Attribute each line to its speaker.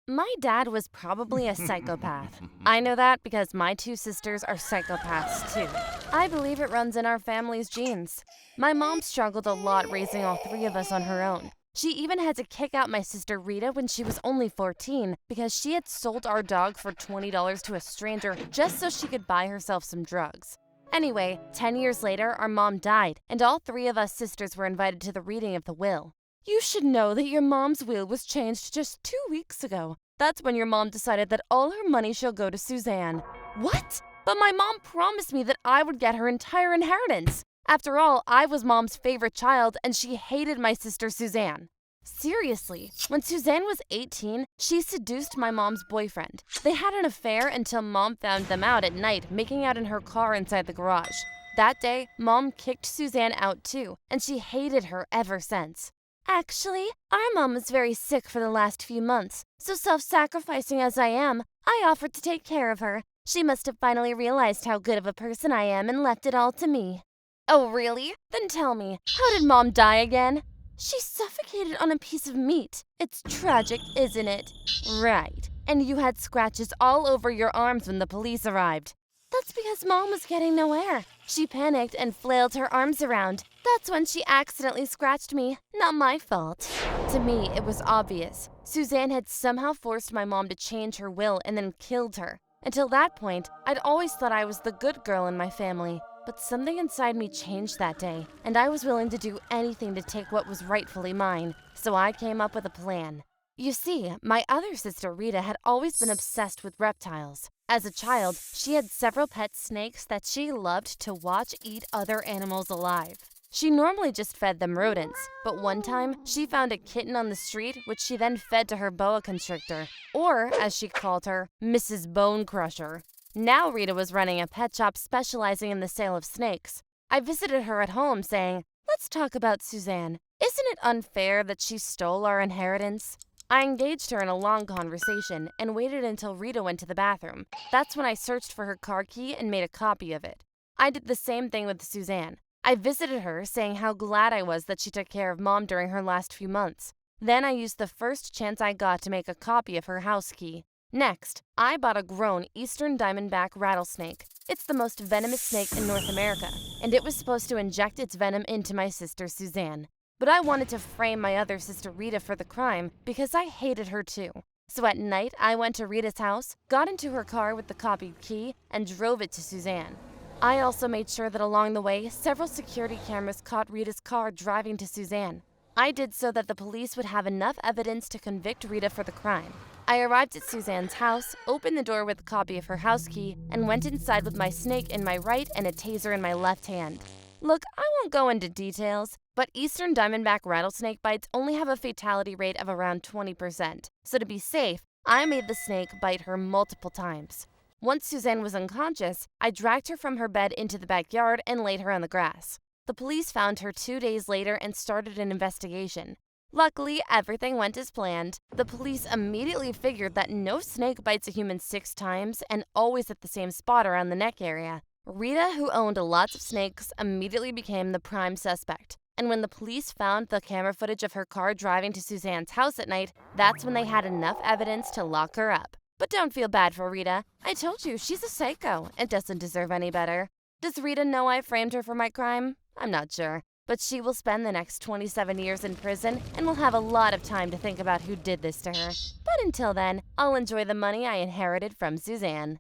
Speaker 1: My dad was probably a psychopath. I know that because my two sisters are psychopaths too. I believe it runs in our family's genes. My mom struggled a lot raising all three of us on her own. She even had to kick out my sister Rita when she was only 14 because she had sold our dog for $20 to a stranger just so she could buy herself some drugs. Anyway, 10 years later, our mom died, and all three of us sisters were invited to the reading of the will. You should know that your mom's will was changed just 2 weeks ago. That's when your mom decided that all her money shall go to Suzanne. What? But my mom promised me that I would get her entire inheritance. After all, I was mom's favorite child and she hated my sister Suzanne. Seriously, when Suzanne was 18, she seduced my mom's boyfriend. They had an affair until mom found them out at night making out in her car inside the garage. That day, mom kicked Suzanne out too, and she hated her ever since. Actually, our mom was very sick for the last few months, so self-sacrificing as I am, I offered to take care of her. She must have finally realized how good of a person I am and left it all to me. Oh, really? Then tell me, how did Mom die again? She suffocated on a piece of meat. It's tragic, isn't it? Right. And you had scratches all over your arms when the police arrived. That's because Mom was getting nowhere. She panicked and flailed her arms around. That's when she accidentally scratched me. Not my fault. To me, it was obvious. Suzanne had somehow forced my mom to change her will and then killed her. Until that point, I'd always thought I was the good girl in my family. But something inside me changed that day, and I was willing to do anything to take what was rightfully mine. So I came up with a plan. You see, my other sister Rita had always been obsessed with reptiles. As a child, she had several pet snakes that she loved to watch eat other animals alive. She normally just fed them rodents, but one time she found a kitten on the street which she then fed to her boa constrictor, or as she called her, Mrs. Bone Crusher. Now Rita was running a pet shop specializing in the sale of snakes. I visited her at home saying, "Let's talk about Suzanne. Isn't it unfair that she stole our inheritance?" I engaged her in a long conversation and waited until Rita went to the bathroom. That's when I searched for her car key and made a copy of it. I did the same thing with Suzanne. I visited her saying how glad I was that she took care of Mom during her last few months. Then I used the first chance I got to make a copy of her house key. Next, I bought a grown eastern diamondback rattlesnake. It's the most venomous snake in North America, and it was supposed to inject its venom into my sister Suzanne. But I wanted to frame my other sister Rita for the crime because I hated her too. So at night, I went to Rita's house, got into her car with the copied key, and drove it to Suzanne. I also made sure that along the way, several security cameras caught Rita's car driving to Suzanne. I did so that the police would have enough evidence to convict Rita for the crime. I arrived at Suzanne's house, opened the door with a copy of her house key, and went inside with my snake in my right and a taser in my left hand. Look, I won't go into details, but eastern diamondback rattlesnake bites only have a fatality rate of around 20%. So to be safe, I made the snake bite her multiple times. Once Suzanne was unconscious, I dragged her from her bed into the backyard and laid her on the grass. The police found her 2 days later and started an investigation. Luckily, everything went as planned. The police immediately figured that no snake bites a human 6 times and always at the same spot around the neck area. Rita, who owned lots of snakes, immediately became the prime suspect. And when the police found the camera footage of her car driving to Suzanne's house at night, that's when they had enough evidence to lock her up. But don't feel bad for Rita. I told you, she's a psycho and doesn't deserve any better. Does Rita know I framed her for my crime? I'm not sure. But she will spend the next 27 years in prison and will have a lot of time to think about who did this to her. But until then, I'll enjoy the money I inherited from Suzanne.